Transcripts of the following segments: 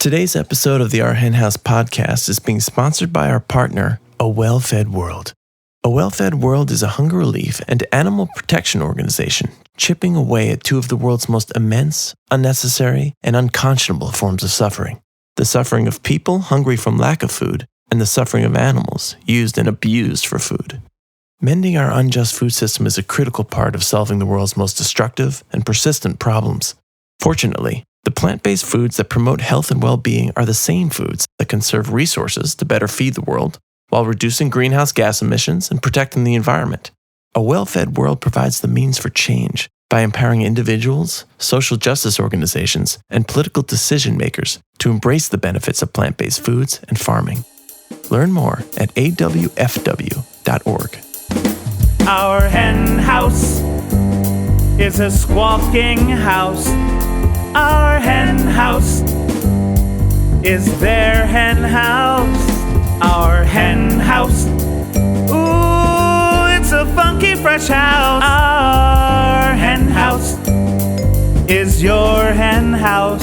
Today's episode of the Our Hen House podcast is being sponsored by our partner, A Well-Fed World. A Well-Fed World is a hunger relief and animal protection organization chipping away at two of the world's most immense, unnecessary, and unconscionable forms of suffering. The suffering of people hungry from lack of food, and the suffering of animals used and abused for food. Mending our unjust food system is a critical part of solving the world's most destructive and persistent problems. Fortunately, the plant-based foods that promote health and well-being are the same foods that conserve resources to better feed the world, while reducing greenhouse gas emissions and protecting the environment. A well-fed world provides the means for change by empowering individuals, social justice organizations, and political decision-makers to embrace the benefits of plant-based foods and farming. Learn more at awfw.org. Our hen house is a squawking house. Our hen house is their hen house. Our hen house, ooh, it's a funky fresh house. Our hen house is your hen house.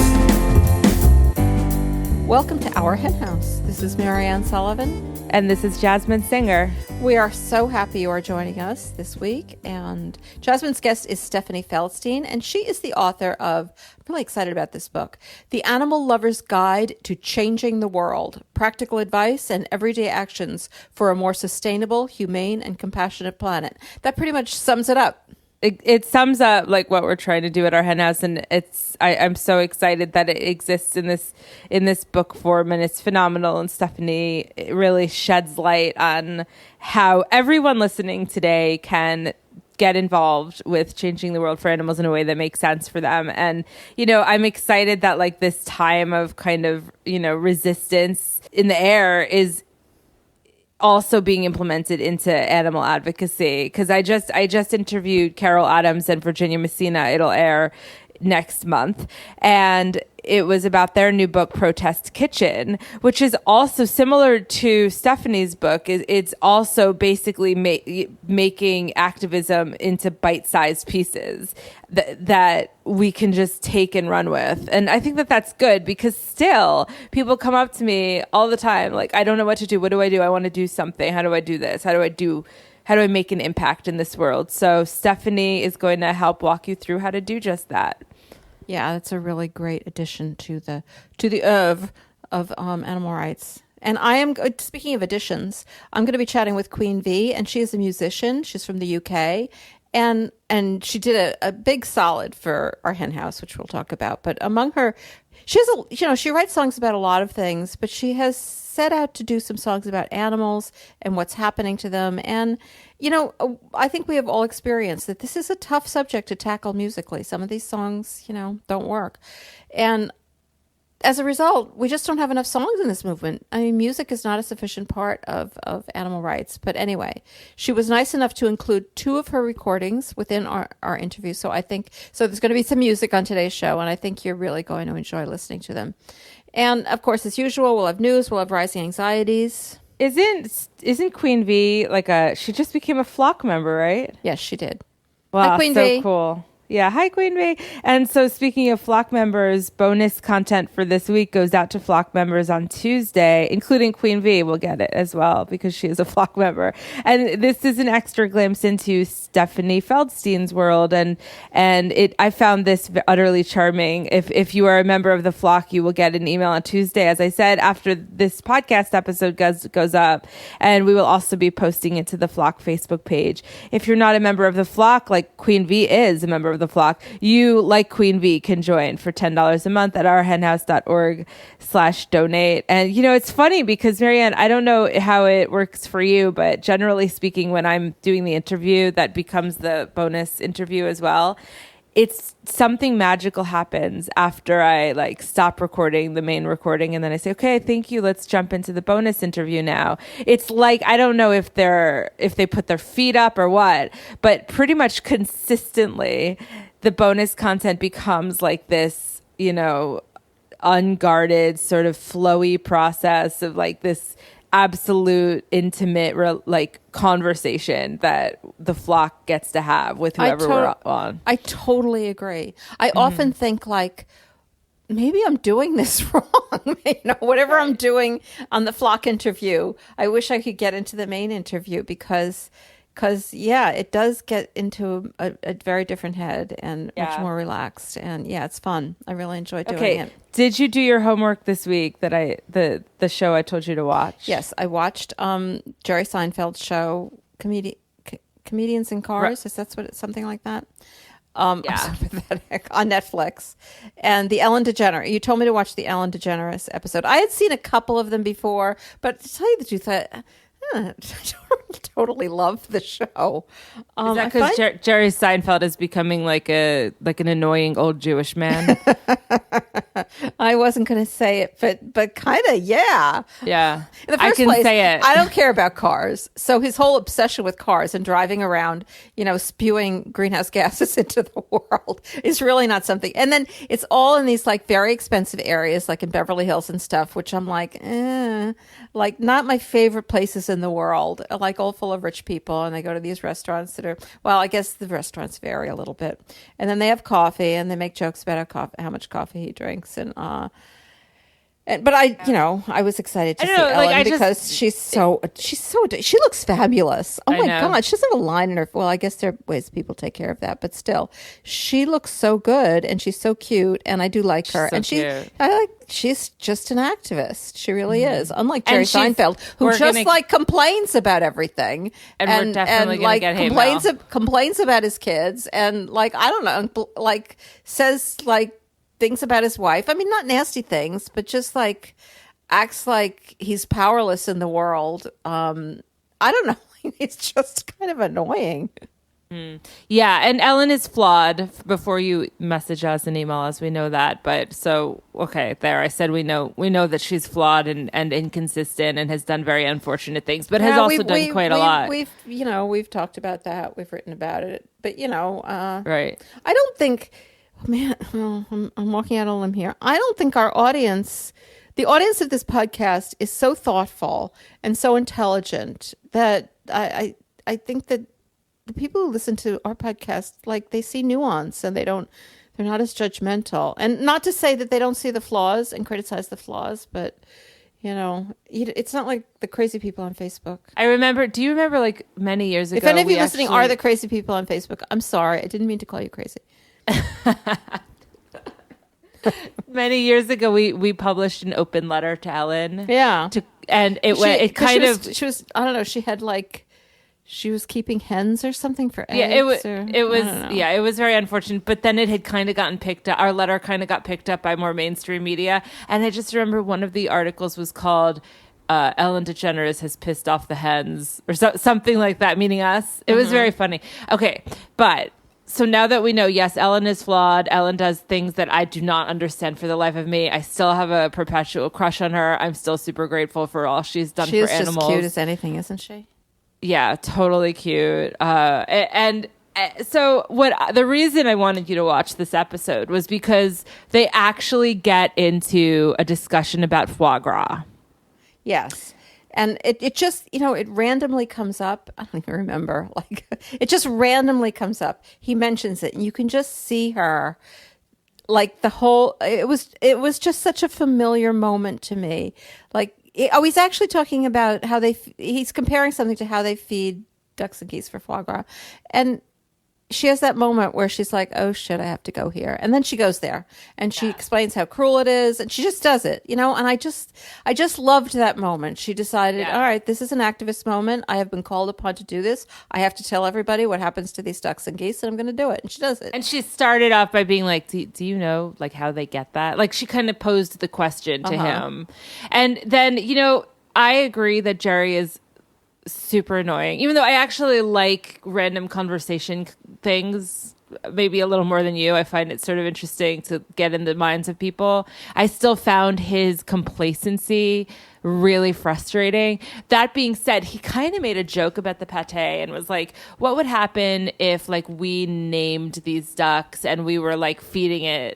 Welcome to Our Hen House. This is Marianne Sullivan. And this is Jasmine Singer. We are so happy you are joining us this week. And Jasmine's guest is Stephanie Feldstein, and she is the author of, I'm really excited about this book, The Animal Lover's Guide to Changing the World, Practical Advice and Everyday Actions for a More Sustainable, Humane, and Compassionate Planet. That pretty much sums it up. It sums up like what we're trying to do at our hen house, and I'm so excited that it exists in this book form, and it's phenomenal. And Stephanie really sheds light on how everyone listening today can get involved with changing the world for animals in a way that makes sense for them. And I'm excited that like this time of kind of resistance in the air is also being implemented into animal advocacy, because I just interviewed Carol Adams and Virginia Messina. It'll air next month, and it was about their new book, Protest Kitchen, which is also similar to Stephanie's book. It's also basically making activism into bite-sized pieces that we can just take and run with. And I think that that's good, because still people come up to me all the time like, I don't know what to do. What do I do? I want to do something. How do I do this? How do I make an impact in this world? So Stephanie is going to help walk you through how to do just that. Yeah, that's a really great addition to the oeuvre of animal rights. And I am, speaking of additions, I'm going to be chatting with Queen V, and she is a musician. She's from the UK, and she did a big solid for our hen house, which we'll talk about. But among her, she writes songs about a lot of things, but she has set out to do some songs about animals and what's happening to them. And, I think we have all experienced that this is a tough subject to tackle musically. Some of these songs, don't work. And as a result, we just don't have enough songs in this movement. I mean, music is not a sufficient part of animal rights. But anyway, she was nice enough to include two of her recordings within our interview. So there's going to be some music on today's show, and I think you're really going to enjoy listening to them. And of course, as usual, we'll have news, we'll have rising anxieties. Isn't Queen V she just became a flock member, right? Yes, she did. Wow, Hi, Queen so V. cool. Yeah, hi, Queen V. And so speaking of flock members, bonus content for this week goes out to flock members on Tuesday, including Queen V will get it as well because she is a flock member. And this is an extra glimpse into Stephanie Feldstein's world. And I found this utterly charming. If you are a member of the flock, you will get an email on Tuesday, as I said, after this podcast episode goes up. And we will also be posting it to the flock Facebook page. If you're not a member of the flock, like Queen V is a member of the flock, you, like Queen V, can join for $10 a month at ourhenhouse.org/donate. And it's funny because, Marianne, I don't know how it works for you, but generally speaking, when I'm doing the interview, that becomes the bonus interview as well. It's something magical happens after I stop recording the main recording, and then I say, okay, thank you. Let's jump into the bonus interview now. It's like, I don't know if they put their feet up or what, but pretty much consistently the bonus content becomes like this, unguarded sort of flowy process of this absolute intimate conversation that the flock gets to have with whoever we're on. I totally agree. I often think maybe I'm doing this wrong. Whatever I'm doing on the flock interview, I wish I could get into the main interview because yeah, it does get into a very different head and much more relaxed. And yeah, it's fun. I really enjoy doing it. Did you do your homework this week the show I told you to watch? Yes, I watched Jerry Seinfeld's show, Comedians in Cars. Is that something like that? I'm so pathetic, on Netflix. And the Ellen DeGeneres. You told me to watch the Ellen DeGeneres episode. I had seen a couple of them before, but to tell you the truth, I don't totally love the show. Is that because Jerry Seinfeld is becoming like an annoying old Jewish man? I wasn't going to say it, but kind of, yeah. Yeah, in the first I can place, say it. I don't care about cars. So his whole obsession with cars and driving around, spewing greenhouse gases into the world is really not something. And then it's all in these like very expensive areas, like in Beverly Hills and stuff, which I'm like, like not my favorite places in the world, like all full of rich people. And they go to these restaurants that are, well, I guess the restaurants vary a little bit. And then they have coffee and they make jokes about how much coffee he drinks. But I was excited to see Ellen because she looks fabulous. Oh my God, she doesn't have a line in her. Well, I guess there are ways people take care of that, but still, she looks so good and she's so cute, and I do like her. So and she's just an activist. She really is. Unlike Jerry And Seinfeld, who just complains about everything, and we're definitely gonna get hate mail. complains about his kids, and like I don't know, like says like things about his wife. I mean, not nasty things, but just like acts like he's powerless in the world. I don't know. It's just kind of annoying. Yeah, and Ellen is flawed. Before you message us and email us, we know that. But so okay, there. I said we know that she's flawed and inconsistent and has done very unfortunate things, but has also done quite a lot. We've talked about that. We've written about it. But right. I don't think. Man, I'm walking out on a limb here. I don't think the audience of this podcast is so thoughtful and so intelligent that I think that the people who listen to our podcast, like, they see nuance and they're not as judgmental. And not to say that they don't see the flaws and criticize the flaws, but it's not like the crazy people on Facebook. Do you remember like many years ago? If any of you listening are the crazy people on Facebook, I'm sorry. I didn't mean to call you crazy. Many years ago, we published an open letter to Ellen. Yeah, she was I don't know. She had like she was keeping hens or something for eggs. Yeah, it was very unfortunate. But then it had kind of gotten picked up. Our letter kind of got picked up by more mainstream media, and I just remember one of the articles was called Ellen DeGeneres has pissed off the hens or something like that, meaning us. It was very funny. Okay, but. So now that we know, yes, Ellen is flawed. Ellen does things that I do not understand for the life of me. I still have a perpetual crush on her. I'm still super grateful for all she's done for animals. She's just cute as anything, isn't she? Yeah, totally cute. So the reason I wanted you to watch this episode was because they actually get into a discussion about foie gras. Yes. And it just, it randomly comes up. I don't even remember. Like, it just randomly comes up. He mentions it, and you can just see her. Like it was just such a familiar moment to me. Like, he's actually talking about how he's comparing something to how they feed ducks and geese for foie gras, and she has that moment where she's like, oh shit, I have to go here. And then she goes there and she explains how cruel it is. And she just does it, and I just loved that moment. She decided, all right, this is an activist moment. I have been called upon to do this. I have to tell everybody what happens to these ducks and geese, and I'm going to do it. And she does it. And she started off by being like, do you know like how they get that? Like she kind of posed the question to him. And then, I agree that Jerry is super annoying, even though I actually like random conversation things maybe a little more than you. I find it sort of interesting to get in the minds of people. I still found his complacency really frustrating. That being said, he kind of made a joke about the pate and was like, what would happen if like we named these ducks and we were like feeding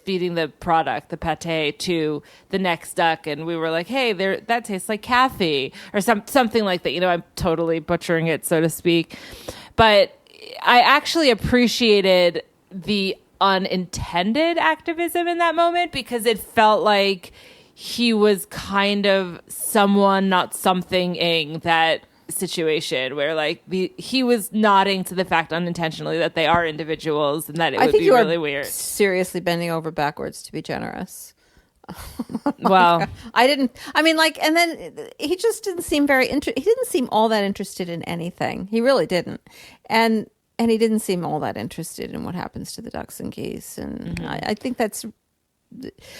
the product, the pate, to the next duck, and we were like, hey, that tastes like Kathy, or something like that. I'm totally butchering it, so to speak. But I actually appreciated the unintended activism in that moment, because it felt like he was kind of someone, not something-ing that situation where like he was nodding to the fact unintentionally that they are individuals and that it would be really weird. Seriously bending over backwards to be generous. Well, and then he just didn't seem he didn't seem all that interested in anything. He really didn't. And he didn't seem all that interested in what happens to the ducks and geese. And I think that's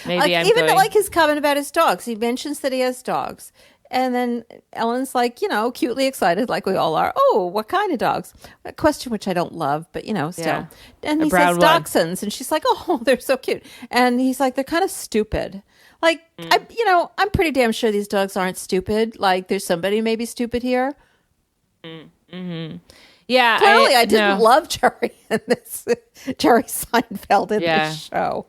maybe like his comment about his dogs. He mentions that he has dogs. And then Ellen's like, cutely excited, like we all are. Oh, what kind of dogs? A question which I don't love, but, still. Yeah. And he says dachshunds. And she's like, oh, they're so cute. And he's like, they're kind of stupid. Like, I'm pretty damn sure these dogs aren't stupid. Like, there's somebody maybe stupid here. Mm-hmm. Yeah. Clearly, I didn't love Jerry in this. Jerry Seinfeld in this show.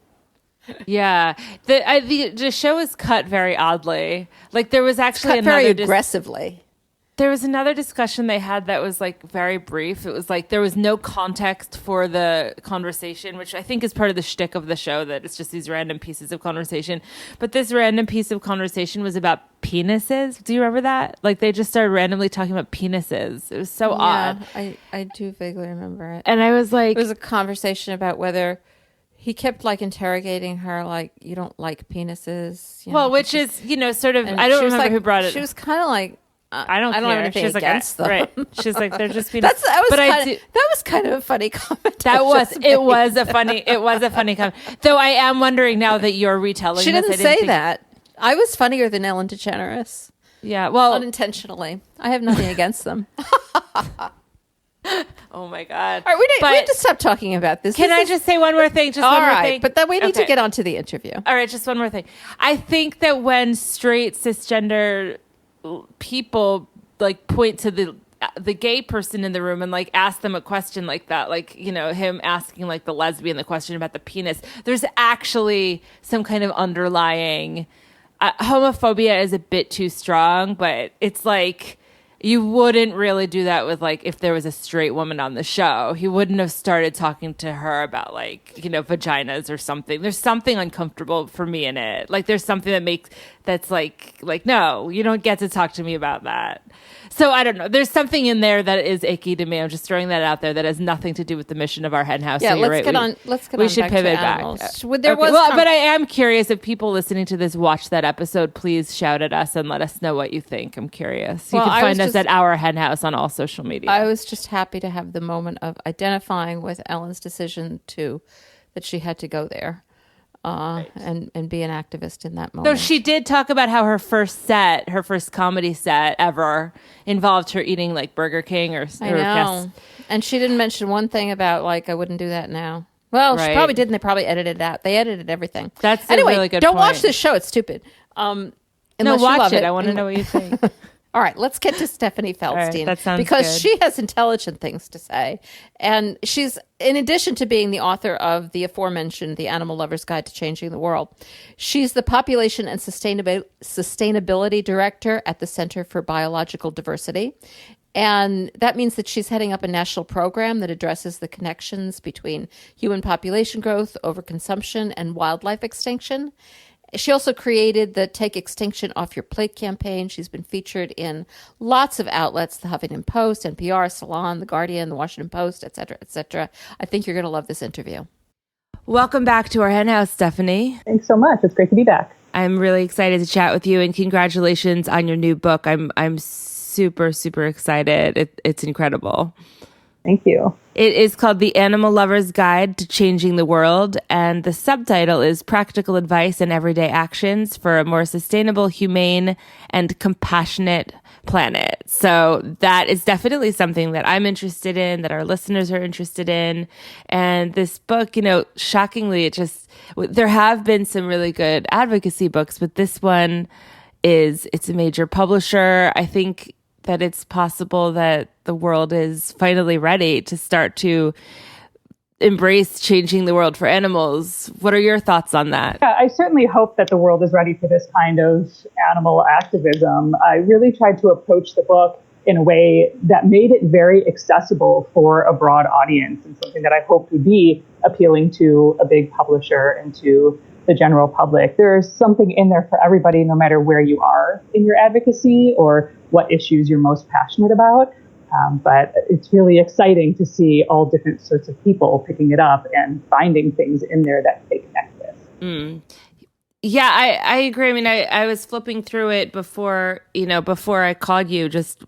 Yeah, the show is cut very oddly. Like there was actually very aggressively. There was another discussion they had that was like very brief. It was like there was no context for the conversation, which I think is part of the shtick of the show, that it's just these random pieces of conversation. But this random piece of conversation was about penises. Do you remember that? Like they just started randomly talking about penises. It was so odd. I do vaguely remember it. And I was like, it was a conversation about whether. He kept like interrogating her, like, you don't like penises. Which is, sort of, I don't remember who brought it. She was kind of like, I don't care. have anything against them. Right. She's like, they're just penises. That was kind of a funny comment. It was a funny comment. Though I am wondering now that you're retelling she didn't say that. I was funnier than Ellen DeGeneres. Yeah, well. Unintentionally. I have nothing against them. Oh my God! All right, we have to stop talking about this. Can I just say one more thing? Just one more thing. But then we need to get on to the interview. All right, just one more thing. I think that when straight cisgender people like point to the gay person in the room and like ask them a question like that, like him asking like the lesbian the question about the penis, there's actually some kind of underlying homophobia is a bit too strong, but it's like. You wouldn't really do that with, like, if there was a straight woman on the show. He wouldn't have started talking to her about, like, vaginas or something. There's something uncomfortable for me in it. Like, there's something that's like, no, you don't get to talk to me about that. So, I don't know. There's something in there that is icky to me. I'm just throwing that out there that has nothing to do with the mission of our hen house. Yeah, so let's get on. We should pivot back. But I am curious if people listening to this watch that episode, please shout at us and let us know what you think. I'm curious. You can find us at Our Hen House on all social media. I was just happy to have the moment of identifying with Ellen's decision that she had to go there. And be an activist in that moment. So she did talk about how her first comedy set ever involved her eating like Burger King or I know. And she didn't mention one thing about like, I wouldn't do that now. Well, she probably didn't. They probably edited it out. They edited everything. That's anyway, a really good don't point. Watch this show. It's stupid. No, watch it. I want to know what you think. All right, let's get to Stephanie Feldstein. Right, that sounds because good. She has intelligent things to say. And she's, in addition to being the author of the aforementioned The Animal Lover's Guide to Changing the World, she's the Population and Sustainability Director at the Center for Biological Diversity. And that means that she's heading up a national program that addresses the connections between human population growth, overconsumption, and wildlife extinction. She also created the Take Extinction Off Your Plate campaign. She's been featured in lots of outlets, the Huffington Post, NPR, Salon, The Guardian, The Washington Post, et cetera, et cetera. I think you're going to love this interview. Welcome back to our hen house, Stephanie. Thanks so much. It's great to be back. I'm really excited to chat with you, and congratulations on your new book. I'm super, super excited. It's incredible. Thank you. It is called The Animal Lover's Guide to Changing the World, and the subtitle is Practical Advice and Everyday Actions for a More Sustainable, Humane, and Compassionate Planet. So that is definitely something that I'm interested in, that our listeners are interested in. And this book, shockingly, there have been some really good advocacy books, but this one it's a major publisher. I think that it's possible that the world is finally ready to start to embrace changing the world for animals. What are your thoughts on that? Yeah, I certainly hope that the world is ready for this kind of animal activism. I really tried to approach the book in a way that made it very accessible for a broad audience, and something that I hoped would be appealing to a big publisher and to the general public. There's something in there for everybody, no matter where you are in your advocacy or what issues you're most passionate about. But it's really exciting to see all different sorts of people picking it up and finding things in there that they connect with. Mm. Yeah, I agree. I mean, I was flipping through it before I called you just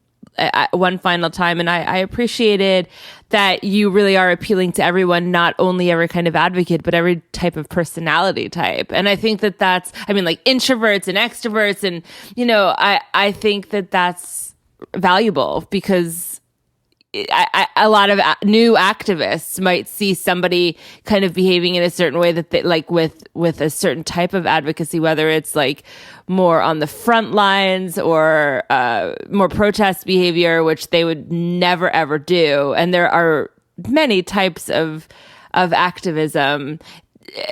one final time. And I appreciated that you really are appealing to everyone, not only every kind of advocate, but every type of personality type. And I think that that's, I mean, like introverts and extroverts. And, I think that that's valuable because a lot of new activists might see somebody kind of behaving in a certain way that they like with a certain type of advocacy, whether it's like more on the front lines or more protest behavior, which they would never ever do. And there are many types of activism.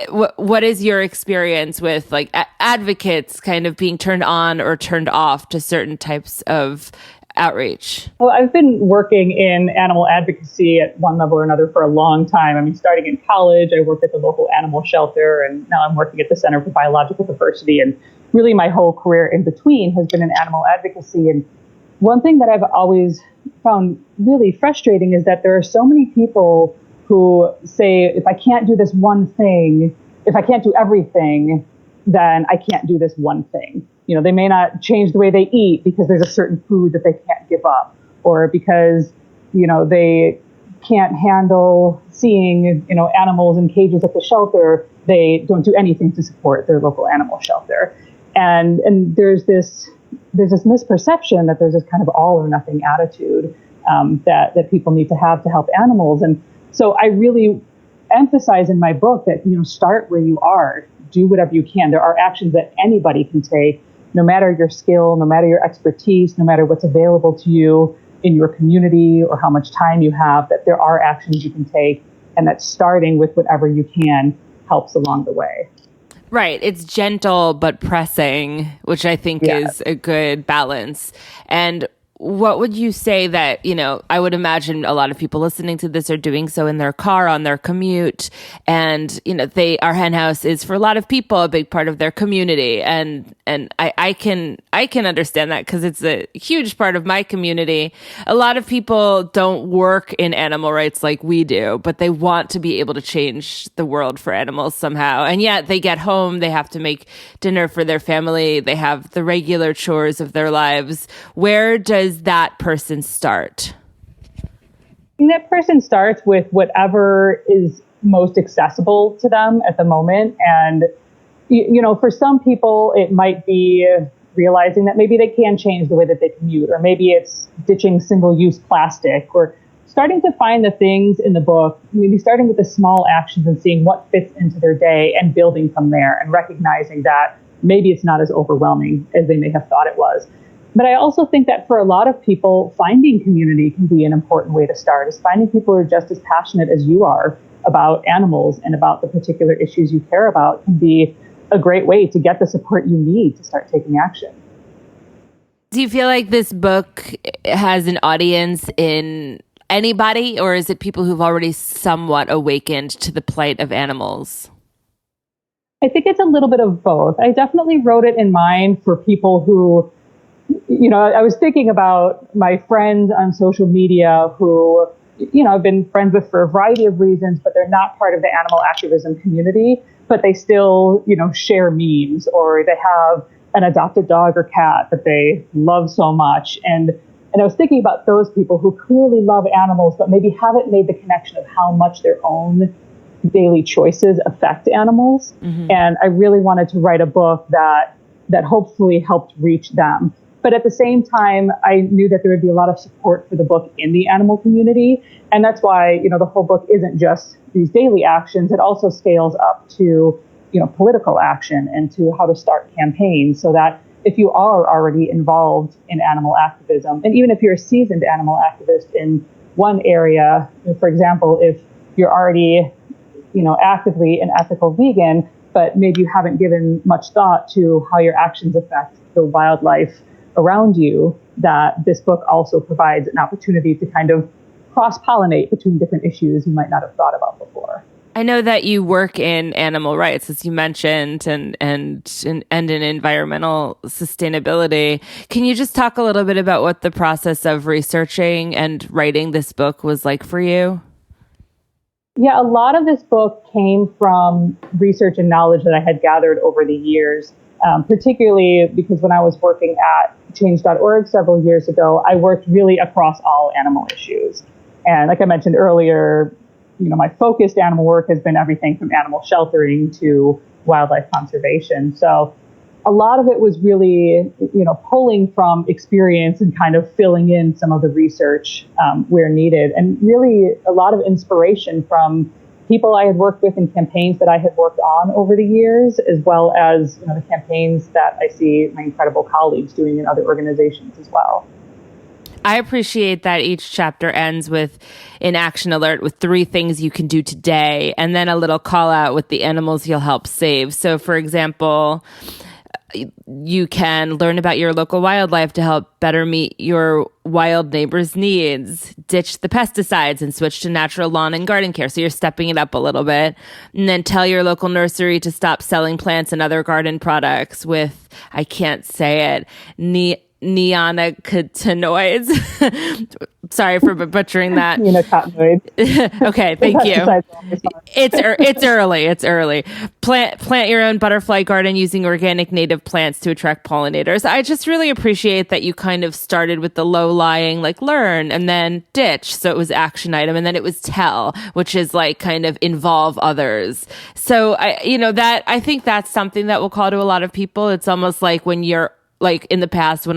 What is your experience with like advocates kind of being turned on or turned off to certain types of outreach? Well, I've been working in animal advocacy at one level or another for a long time. I mean, starting in college, I worked at the local animal shelter, and now I'm working at the Center for Biological Diversity. And really my whole career in between has been in animal advocacy. And one thing that I've always found really frustrating is that there are so many people who say, if I can't do this one thing, if I can't do everything, then I can't do this one thing. They may not change the way they eat because there's a certain food that they can't give up, or because, they can't handle seeing, animals in cages at the shelter. They don't do anything to support their local animal shelter. And there's this misperception that there's this kind of all or nothing attitude that people need to have to help animals. And so I really emphasize in my book that, start where you are, do whatever you can. There are actions that anybody can take, no matter your skill, no matter your expertise, no matter what's available to you in your community or how much time you have, that there are actions you can take, and that starting with whatever you can helps along the way. Right. It's gentle but pressing, which I think is a good balance. And what would you say that, I would imagine a lot of people listening to this are doing so in their car on their commute. And, our hen house is for a lot of people a big part of their community. And I can understand that because it's a huge part of my community. A lot of people don't work in animal rights like we do, but they want to be able to change the world for animals somehow. And yet they get home, they have to make dinner for their family. They have the regular chores of their lives. Where does that person start? That person starts with whatever is most accessible to them at the moment. And, for some people, it might be realizing that maybe they can change the way that they commute, or maybe it's ditching single-use plastic, or starting to find the things in the book, maybe starting with the small actions and seeing what fits into their day and building from there, and recognizing that maybe it's not as overwhelming as they may have thought it was. But I also think that for a lot of people, finding community can be an important way to start, is finding people who are just as passionate as you are about animals and about the particular issues you care about can be a great way to get the support you need to start taking action. Do you feel like this book has an audience in anybody, or is it people who've already somewhat awakened to the plight of animals? I think it's a little bit of both. I definitely wrote it in mind for people who, I was thinking about my friends on social media who, I've been friends with for a variety of reasons, but they're not part of the animal activism community, but they still, share memes, or they have an adopted dog or cat that they love so much. And I was thinking about those people who clearly love animals, but maybe haven't made the connection of how much their own daily choices affect animals. Mm-hmm. And I really wanted to write a book that hopefully helped reach them. But at the same time, I knew that there would be a lot of support for the book in the animal community. And that's why, the whole book isn't just these daily actions. It also scales up to, political action and to how to start campaigns, so that if you are already involved in animal activism, and even if you're a seasoned animal activist in one area, for example, if you're already, actively an ethical vegan, but maybe you haven't given much thought to how your actions affect the wildlife around you, that this book also provides an opportunity to kind of cross-pollinate between different issues you might not have thought about before. I know that you work in animal rights, as you mentioned, and in environmental sustainability. Can you just talk a little bit about what the process of researching and writing this book was like for you? Yeah, a lot of this book came from research and knowledge that I had gathered over the years, particularly because when I was working at Change.org several years ago, I worked really across all animal issues. And like I mentioned earlier, my focused animal work has been everything from animal sheltering to wildlife conservation. So a lot of it was really, pulling from experience and kind of filling in some of the research where needed. And really a lot of inspiration from people I had worked with in campaigns that I had worked on over the years, as well as the campaigns that I see my incredible colleagues doing in other organizations as well. I appreciate that each chapter ends with an action alert with 3 things you can do today, and then a little call out with the animals you'll help save. So, for example, you can learn about your local wildlife to help better meet your wild neighbors' needs, ditch the pesticides and switch to natural lawn and garden care. So you're stepping it up a little bit. And then tell your local nursery to stop selling plants and other garden products with, I can't say it, neonicotinoids. Sorry for butchering that. Neonicotinoids. Okay, thank you. It's early. It's early. Plant your own butterfly garden using organic native plants to attract pollinators. I just really appreciate that you kind of started with the low-lying, like learn, and then ditch. So it was action item, and then it was tell, which is like kind of involve others. So I think that's something that will call to a lot of people. It's almost like when you're like in the past when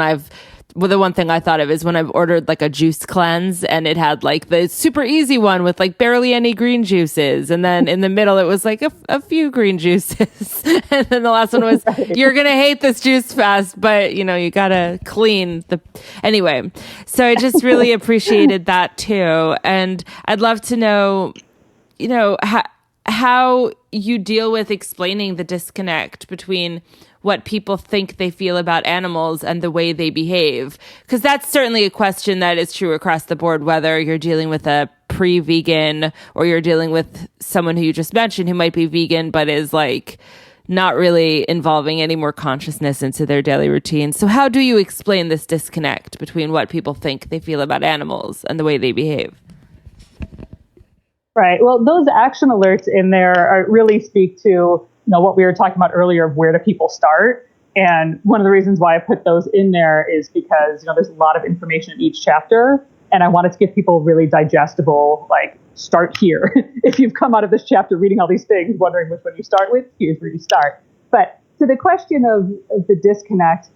the one thing I thought of is when I've ordered like a juice cleanse and it had like the super easy one with like barely any green juices. And then in the middle, it was like a few green juices. And then the last one was, you're going to hate this juice fast, but you got to clean anyway. So I just really appreciated that too. And I'd love to know, how you deal with explaining the disconnect between what people think they feel about animals and the way they behave. Because that's certainly a question that is true across the board, whether you're dealing with a pre-vegan or you're dealing with someone who you just mentioned who might be vegan, but is like not really involving any more consciousness into their daily routine. So how do you explain this disconnect between what people think they feel about animals and the way they behave? Right. Well, those action alerts in there really speak to what we were talking about earlier of where do people start. And one of the reasons why I put those in there is because, there's a lot of information in each chapter. And I wanted to give people really digestible, like, start here. If you've come out of this chapter reading all these things, wondering which one you start with, here's where you start. But to the question of the disconnect,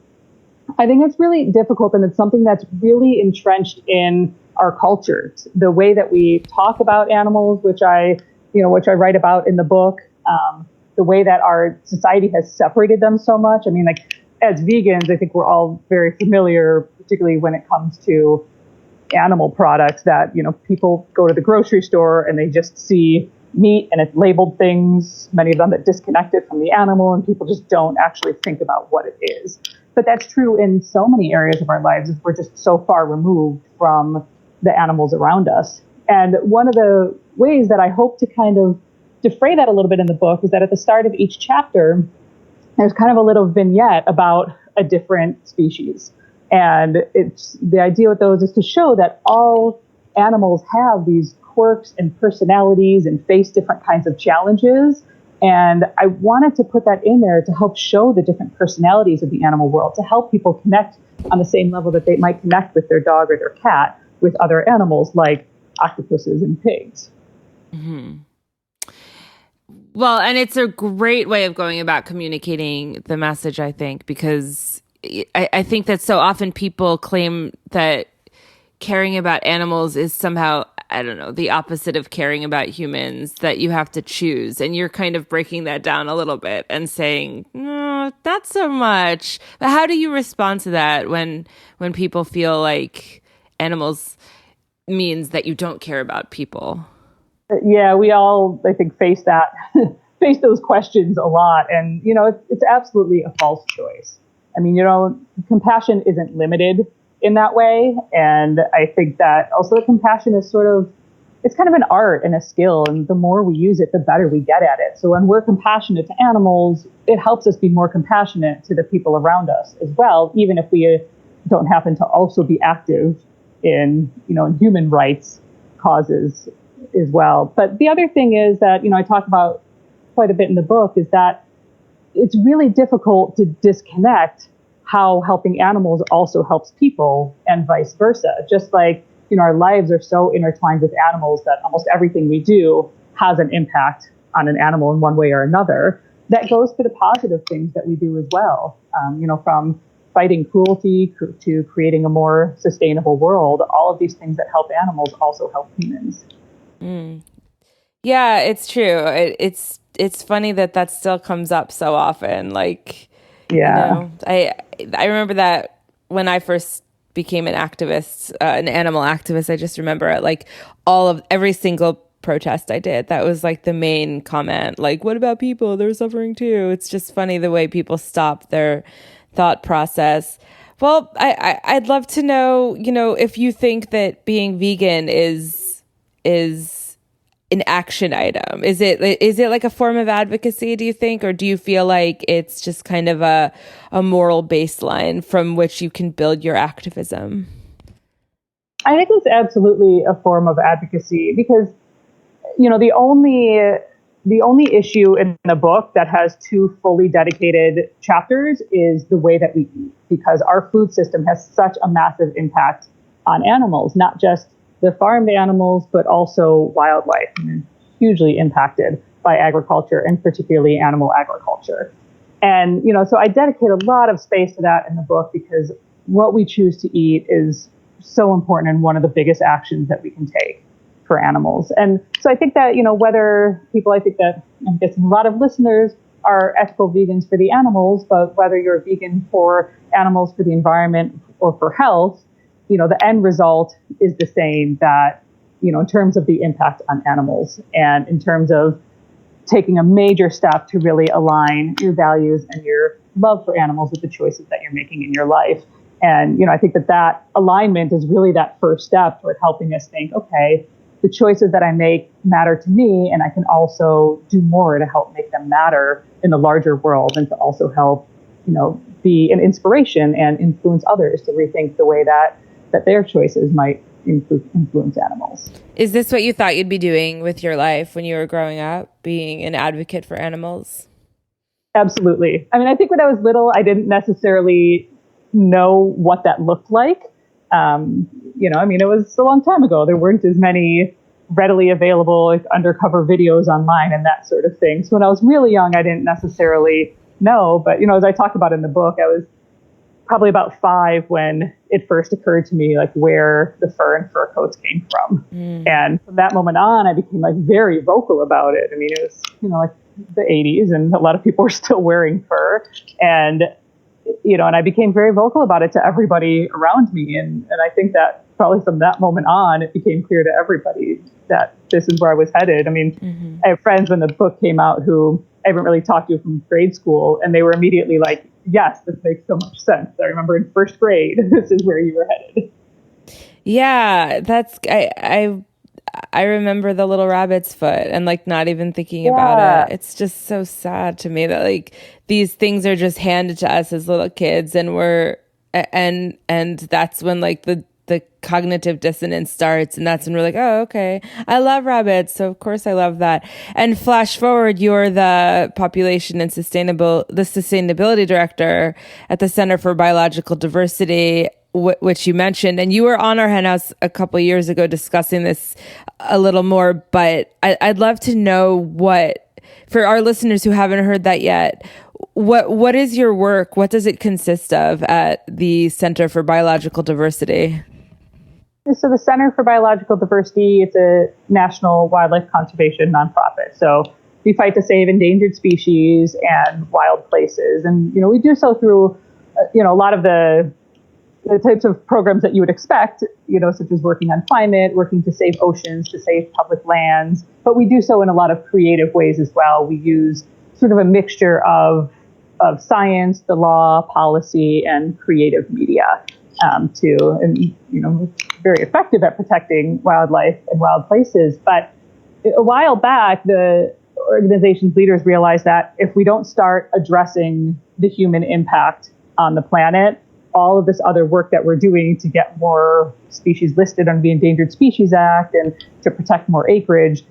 I think it's really difficult. And it's something that's really entrenched in our cultures. The way that we talk about animals, which I write about in the book, the way that our society has separated them so much. I mean, like as vegans, I think we're all very familiar, particularly when it comes to animal products, that, people go to the grocery store and they just see meat and it's labeled things, many of them that disconnect it from the animal, and people just don't actually think about what it is. But that's true in so many areas of our lives. We're just so far removed from the animals around us. And one of the ways that I hope to kind of defray that a little bit in the book is that at the start of each chapter, there's kind of a little vignette about a different species. And it's the idea with those is to show that all animals have these quirks and personalities and face different kinds of challenges. And I wanted to put that in there to help show the different personalities of the animal world, to help people connect on the same level that they might connect with their dog or their cat with other animals like octopuses and pigs. Mm-hmm. Well, and it's a great way of going about communicating the message, I think, because I think that so often people claim that caring about animals is somehow, I don't know, the opposite of caring about humans, that you have to choose. And you're kind of breaking that down a little bit and saying, no, not so much. But how do you respond to that when people feel like animals means that you don't care about people? Yeah, we all, I think, face those questions a lot. And, it's absolutely a false choice. I mean, compassion isn't limited in that way. And I think that also compassion is it's kind of an art and a skill. And the more we use it, the better we get at it. So when we're compassionate to animals, it helps us be more compassionate to the people around us as well, even if we don't happen to also be active in human rights causes as well. But the other thing is that, I talk about quite a bit in the book, is that it's really difficult to disconnect how helping animals also helps people and vice versa. Just like, our lives are so intertwined with animals that almost everything we do has an impact on an animal in one way or another. That goes to the positive things that we do as well. From fighting cruelty to creating a more sustainable world, all of these things that help animals also help humans. Mm. Yeah, it's true. It's funny that still comes up so often. Like, yeah, I remember that when I first became an activist, an animal activist, I just remember at like every single protest I did, that was like the main comment, like, what about people? They're suffering too. It's just funny the way people stop their thought process. Well, I'd love to know, if you think that being vegan is an action item. Is it like a form of advocacy, do you think? Or do you feel like it's just kind of a moral baseline from which you can build your activism? I think it's absolutely a form of advocacy because, the only issue in the book that has 2 fully dedicated chapters is the way that we eat, because our food system has such a massive impact on animals, not just the farmed animals, but also wildlife, and hugely impacted by agriculture, and particularly animal agriculture. And, so I dedicate a lot of space to that in the book because what we choose to eat is so important and one of the biggest actions that we can take for animals. And so I think that, I think that I'm guessing a lot of listeners are ethical vegans for the animals, but whether you're a vegan for animals, for the environment, or for health, the end result is the same, that, in terms of the impact on animals and in terms of taking a major step to really align your values and your love for animals with the choices that you're making in your life. And, I think that alignment is really that first step toward helping us think, okay, the choices that I make matter to me, and I can also do more to help make them matter in the larger world and to also help, be an inspiration and influence others to rethink the way that their choices might influence animals. Is this what you thought you'd be doing with your life when you were growing up, being an advocate for animals? Absolutely. I mean, I think when I was little, I didn't necessarily know what that looked like. It was a long time ago. There weren't as many readily available undercover videos online and that sort of thing. So when I was really young, I didn't necessarily know. But, as I talk about in the book, I was probably about 5 when it first occurred to me, like, where the fur and fur coats came from. And from that moment on, I became very vocal about it. I mean, it was, like the 80s and a lot of people were still wearing fur. And, and I became very vocal about it to everybody around me. And I think that probably from that moment on, it became clear to everybody that this is where I was headed. I mean, I have friends when the book came out who I haven't really talked to from grade school, and they were immediately like, yes, this makes so much sense. I remember in first grade, this is where you were headed. Yeah, I remember the little rabbit's foot and not even thinking about it. It's just so sad to me that these things are just handed to us as little kids, and and that's when the cognitive dissonance starts, and that's when we're like, oh, okay, I love rabbits, so of course I love that. And flash forward, you're the population and sustainability director at the Center for Biological Diversity, which you mentioned, and you were on our henhouse a couple of years ago discussing this a little more, but I'd love to know for our listeners who haven't heard that yet, what is your work? What does it consist of at the Center for Biological Diversity? So the Center for Biological Diversity, it's a national wildlife conservation nonprofit. So we fight to save endangered species and wild places. And, we do so through, a lot of the types of programs that you would expect, such as working on climate, working to save oceans, to save public lands. But we do so in a lot of creative ways as well. We use sort of a mixture of of science, the law, policy, and creative media very effective at protecting wildlife and wild places. But a while back, the organization's leaders realized that if we don't start addressing the human impact on the planet, all of this other work that we're doing to get more species listed under the Endangered Species Act and to protect more acreage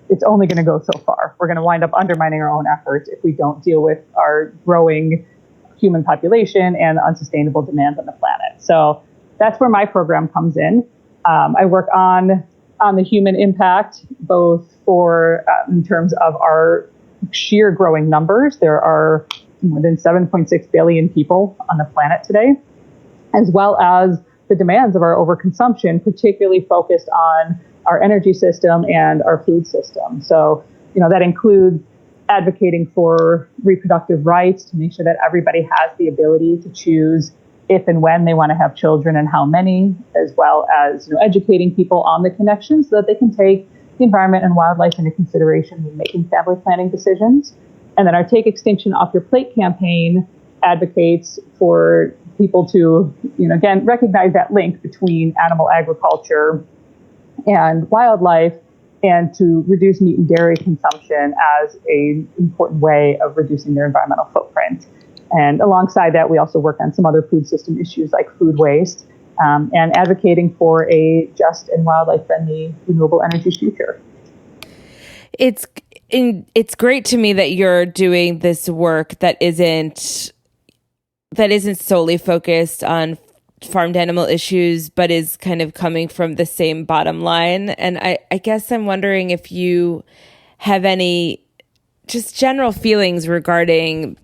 it's only going to go so far. We're going to wind up undermining our own efforts if we don't deal with our growing human population and unsustainable demands on the planet. So that's where my program comes in. I work on the human impact, both for in terms of our sheer growing numbers. There are more than 7.6 billion people on the planet today, as well as the demands of our overconsumption, particularly focused on our energy system and our food system. So, that includes advocating for reproductive rights to make sure that everybody has the ability to choose if and when they want to have children and how many, as well as educating people on the connections so that they can take the environment and wildlife into consideration when making family planning decisions. And then our Take Extinction Off Your Plate campaign advocates for people to, again, recognize that link between animal agriculture and wildlife, and to reduce meat and dairy consumption as an important way of reducing their environmental footprint. And alongside that, we also work on some other food system issues like food waste, and advocating for a just and wildlife-friendly renewable energy future. It's great to me that you're doing this work that isn't solely focused on farmed animal issues, but is kind of coming from the same bottom line. And I guess I'm wondering if you have any just general feelings regarding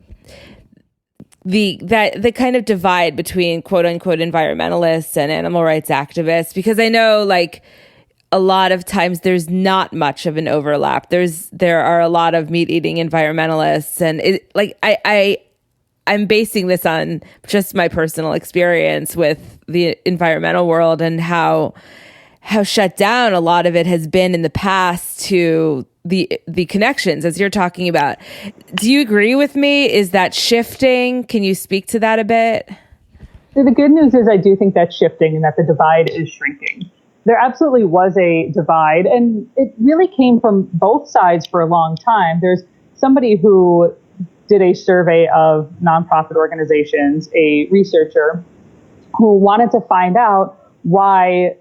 the kind of divide between quote unquote environmentalists and animal rights activists, because I know a lot of times there's not much of an overlap. There are a lot of meat eating environmentalists, and I'm basing this on just my personal experience with the environmental world and how shut down a lot of it has been in the past to the connections, as you're talking about. Do you agree with me? Is that shifting? Can you speak to that a bit? So the good news is I do think that's shifting and that the divide is shrinking. There absolutely was a divide, and it really came from both sides for a long time. There's somebody who did a survey of nonprofit organizations, a researcher who wanted to find out why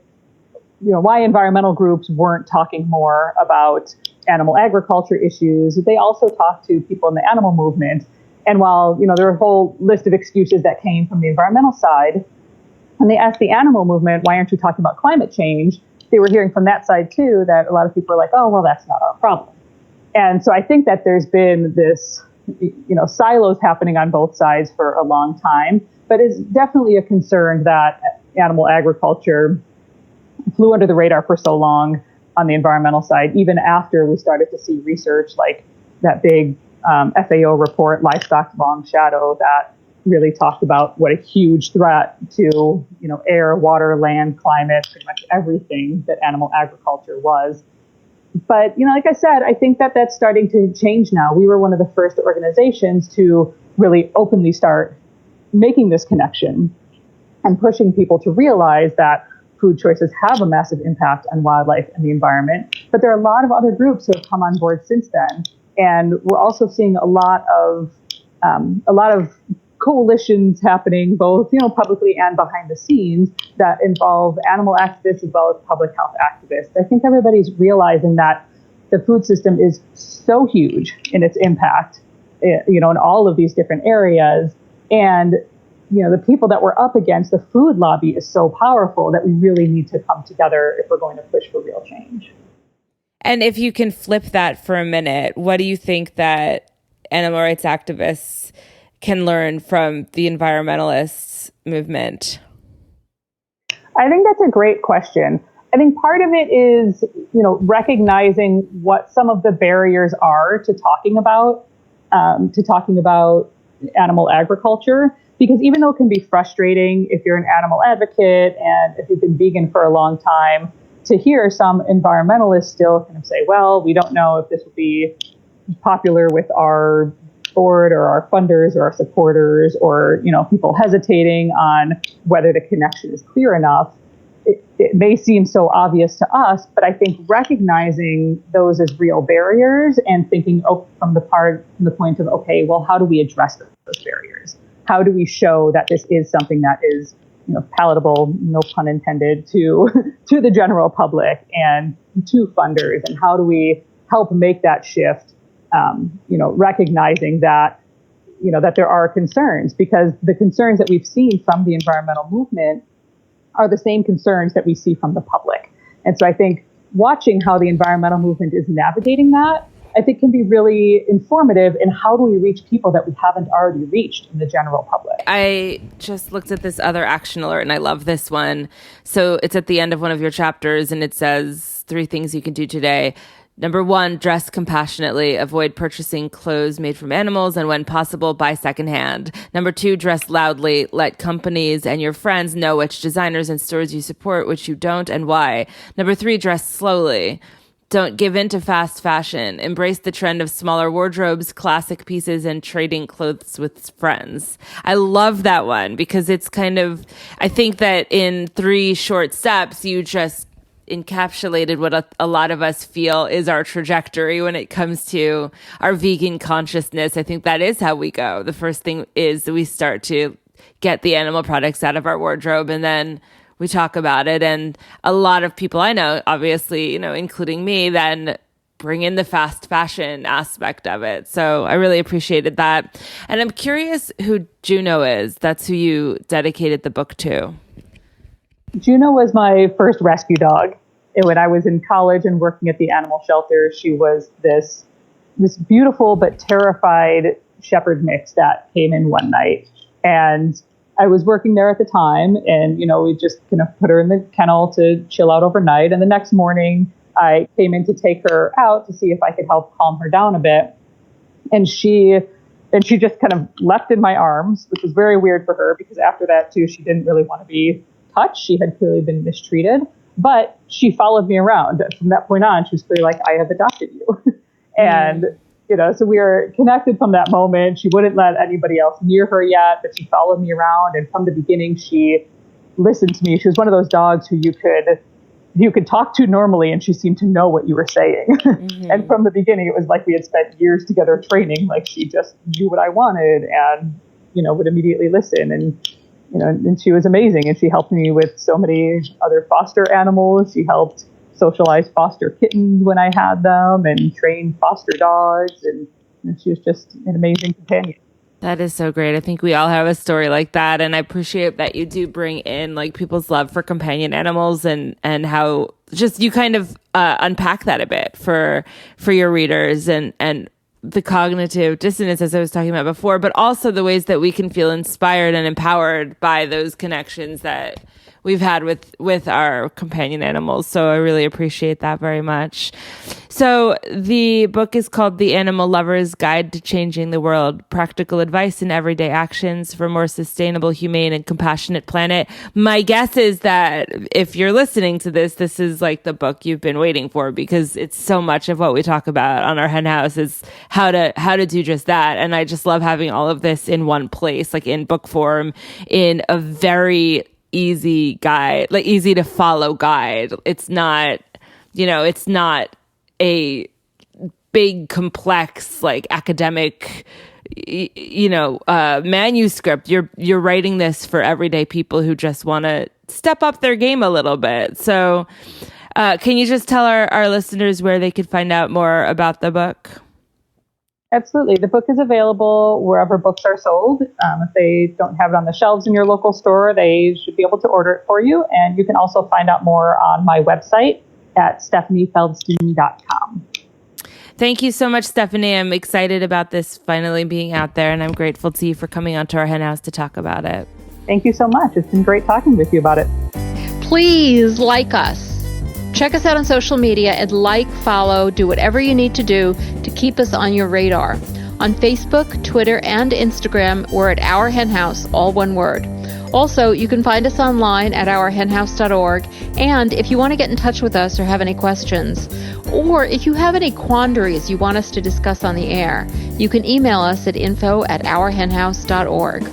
environmental groups weren't talking more about animal agriculture issues. They also talked to people in the animal movement. And while, there are a whole list of excuses that came from the environmental side, when they asked the animal movement, why aren't you talking about climate change? They were hearing from that side too, that a lot of people are like, oh, well, that's not our problem. And so I think that there's been this silos happening on both sides for a long time, but it's definitely a concern that animal agriculture flew under the radar for so long on the environmental side, even after we started to see research like that big FAO report, Livestock Long Shadow, that really talked about what a huge threat to, air, water, land, climate, pretty much everything that animal agriculture was. But, like I said, I think that that's starting to change now. We were one of the first organizations to really openly start making this connection and pushing people to realize that food choices have a massive impact on wildlife and the environment. But there are a lot of other groups who have come on board since then. And we're also seeing a lot of coalitions happening, both publicly and behind the scenes, that involve animal activists as well as public health activists. I think everybody's realizing that the food system is so huge in its impact, in all of these different areas, and the people that we're up against, the food lobby, is so powerful that we really need to come together if we're going to push for real change. And if you can flip that for a minute, what do you think that animal rights activists can learn from the environmentalist movement? I think that's a great question. I think part of it is, recognizing what some of the barriers are to talking about animal agriculture. Because even though it can be frustrating if you're an animal advocate and if you've been vegan for a long time, to hear some environmentalists still kind of say, well, we don't know if this will be popular with our board or our funders or our supporters or, people hesitating on whether the connection is clear enough, it may seem so obvious to us, but I think recognizing those as real barriers and thinking from the point of, okay, well, how do we address those barriers? How do we show that this is something that is, palatable, no pun intended, to the general public and to funders? And how do we help make that shift, recognizing that, that there are concerns, because the concerns that we've seen from the environmental movement are the same concerns that we see from the public. And so I think watching how the environmental movement is navigating that, I think can be really informative in how do we reach people that we haven't already reached in the general public. I just looked at this other action alert and I love this one. So it's at the end of one of your chapters and it says 3 things you can do today. Number 1, dress compassionately. Avoid purchasing clothes made from animals and when possible, buy secondhand. Number 2, dress loudly. Let companies and your friends know which designers and stores you support, which you don't, and why. Number 3, dress slowly. Don't give in to fast fashion. Embrace the trend of smaller wardrobes, classic pieces, and trading clothes with friends. I love that one because it's kind of, I think that in 3 short steps, you just encapsulated what a lot of us feel is our trajectory when it comes to our vegan consciousness. I think that is how we go. The first thing is we start to get the animal products out of our wardrobe and then we talk about it. And a lot of people I know, obviously, including me, then bring in the fast fashion aspect of it. So I really appreciated that. And I'm curious who Juno is. That's who you dedicated the book to. Juno was my first rescue dog. And when I was in college and working at the animal shelter, she was this beautiful but terrified shepherd mix that came in one night. And I was working there at the time, and, we just kind of put her in the kennel to chill out overnight. And the next morning, I came in to take her out to see if I could help calm her down a bit. And she just kind of left in my arms, which was very weird for her because after that, too, she didn't really want to be touched. She had clearly been mistreated, but she followed me around. From that point on, she was clearly like, I have adopted you. And, so we were connected from that moment. She wouldn't let anybody else near her yet, but she followed me around. And from the beginning, she listened to me. She was one of those dogs who you could talk to normally and she seemed to know what you were saying. Mm-hmm. And from the beginning, it was like we had spent years together training. Like she just knew what I wanted and, would immediately listen. And she was amazing. And she helped me with so many other foster animals. She helped socialize foster kittens when I had them and train foster dogs. And she was just an amazing companion. That is so great. I think we all have a story like that. And I appreciate that you do bring in like people's love for companion animals and how just you kind of unpack that a bit for your readers and the cognitive dissonance, as I was talking about before, but also the ways that we can feel inspired and empowered by those connections that we've had with our companion animals. So I really appreciate that very much. So the book is called The Animal Lover's Guide to Changing the World: Practical Advice and Everyday Actions for a More Sustainable, Humane, and Compassionate Planet. My guess is that if you're listening to this, this is like the book you've been waiting for, because it's so much of what we talk about on our hen house is how to do just that. And I just love having all of this in one place, like in book form, in a very easy guide, like easy to follow guide. It's not, it's not a big, complex, like academic, manuscript. You're writing this for everyday people who just want to step up their game a little bit. So can you just tell our listeners where they could find out more about the book? Absolutely. The book is available wherever books are sold. If they don't have it on the shelves in your local store, they should be able to order it for you. And you can also find out more on my website at stephaniefeldstein.com. Thank you so much, Stephanie. I'm excited about this finally being out there, and I'm grateful to you for coming onto our hen house to talk about it. Thank you so much. It's been great talking with you about it. Please like us. Check us out on social media and follow, do whatever you need to do to keep us on your radar. On Facebook, Twitter, and Instagram, we're at Our Hen House, all one word. Also, you can find us online at ourhenhouse.org, and if you want to get in touch with us or have any questions, or if you have any quandaries you want us to discuss on the air, you can email us at info@ourhenhouse.org.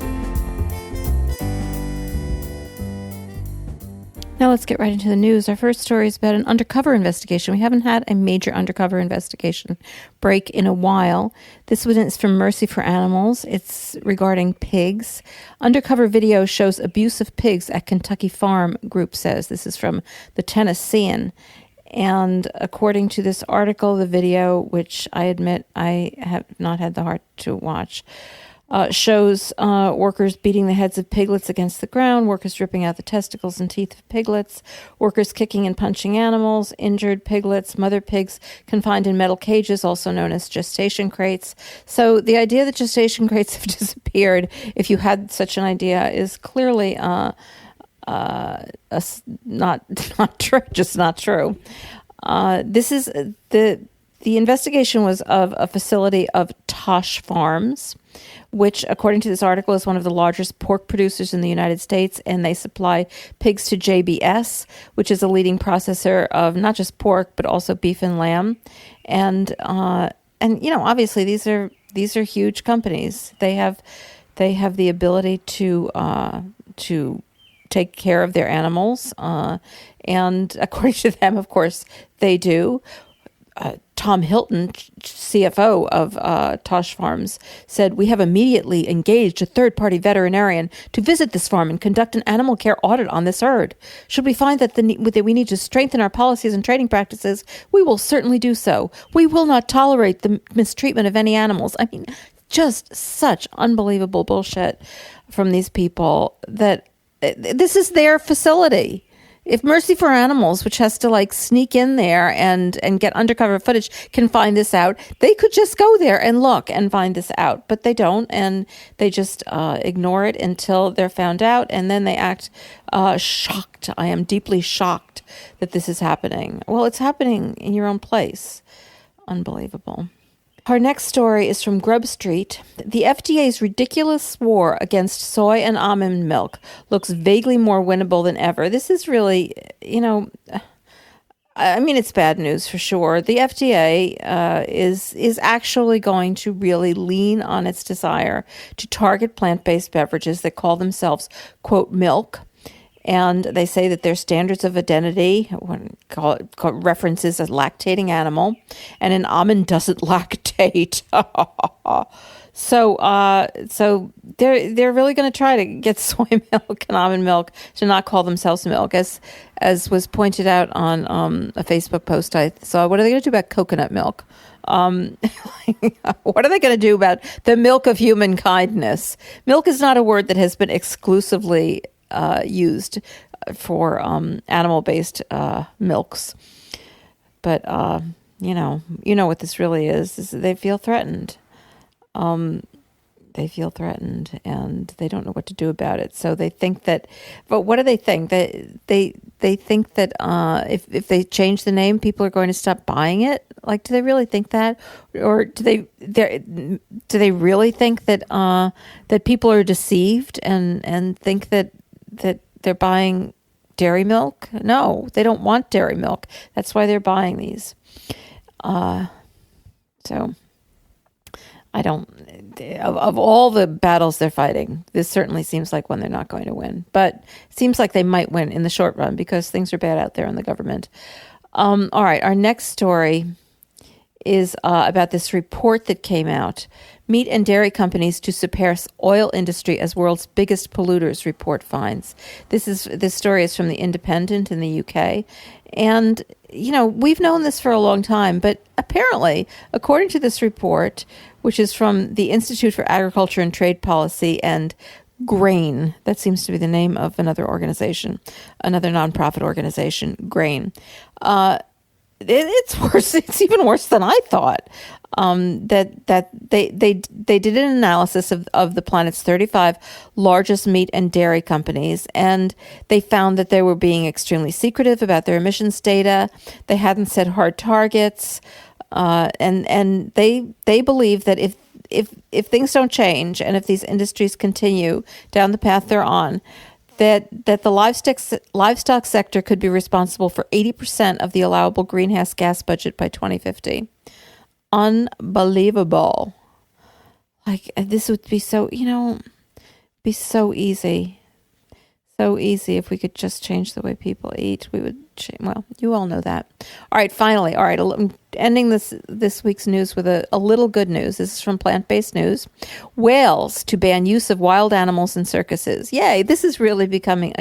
Now let's get right into the news. Our first story is about an undercover investigation. We haven't had a major undercover investigation break in a while. This one is from Mercy for Animals. It's regarding pigs. Undercover video shows abuse of pigs at Kentucky farm, group says. This is from the Tennessean. And according to this article, the video, which I admit I have not had the heart to watch, shows workers beating the heads of piglets against the ground, workers ripping out the testicles and teeth of piglets, workers kicking and punching animals, injured piglets, mother pigs confined in metal cages, also known as gestation crates. So the idea that gestation crates have disappeared, if you had such an idea, is clearly not true, just not true. This is the investigation was of a facility of Tosh Farms, which, according to this article, is one of the largest pork producers in the United States, and they supply pigs to JBS, which is a leading processor of not just pork but also beef and lamb. And you know, obviously these are huge companies. They have the ability to take care of their animals, and according to them, of course, they do. Tom Hilton, CFO of Tosh Farms, said, "We have immediately engaged a third-party veterinarian to visit this farm and conduct an animal care audit on this herd. Should we find that we need to strengthen our policies and training practices, we will certainly do so. We will not tolerate the mistreatment of any animals." I mean, just such unbelievable bullshit from these people that this is their facility. If Mercy for Animals, which has to sneak in there and get undercover footage, can find this out, they could just go there and look and find this out. But they don't, and they just ignore it until they're found out, and then they act shocked. I am deeply shocked that this is happening. Well, it's happening in your own place. Unbelievable. Our next story is from Grub Street. The FDA's ridiculous war against soy and almond milk looks vaguely more winnable than ever. This is really, it's bad news for sure. The FDA is actually going to really lean on its desire to target plant-based beverages that call themselves, quote, milk. And they say that their standards of identity references a lactating animal, and an almond doesn't lactate. So they're really going to try to get soy milk and almond milk to not call themselves milk, as was pointed out on a Facebook post I saw. What are they going to do about coconut milk? What are they going to do about the milk of human kindness? Milk is not a word that has been exclusively used for animal-based milks, but you know what this really is they feel threatened. They feel threatened, and they don't know what to do about it. So they think that, but what do they think? They think that if they change the name, people are going to stop buying it. Do they really think that, or do they really think that that people are deceived and think that they're buying dairy milk? No, they don't want dairy milk. That's why they're buying these. So I don't, of all the battles they're fighting, this certainly seems like one they're not going to win. But it seems like they might win in the short run because things are bad out there in the government. All right, our next story is about this report that came out. Meat and dairy companies to surpass oil industry as world's biggest polluters, report finds. This story is from The Independent in the UK. And, we've known this for a long time, but apparently, according to this report, which is from the Institute for Agriculture and Trade Policy and GRAIN, that seems to be the name of another organization, another nonprofit organization, GRAIN. It's worse. It's even worse than I thought. That they did an analysis of the planet's 35 largest meat and dairy companies, and they found that they were being extremely secretive about their emissions data. They hadn't set hard targets, and they believe that if things don't change and if these industries continue down the path they're on, that the livestock sector could be responsible for 80% of the allowable greenhouse gas budget by 2050. Unbelievable. Like, this would be so, be so easy. So easy if we could just change the way people eat. We would well, you all know that. All right, finally. All right, I'm ending this week's news with a little good news. This is from Plant-Based News. Wales to ban use of wild animals in circuses. Yay, this is really becoming a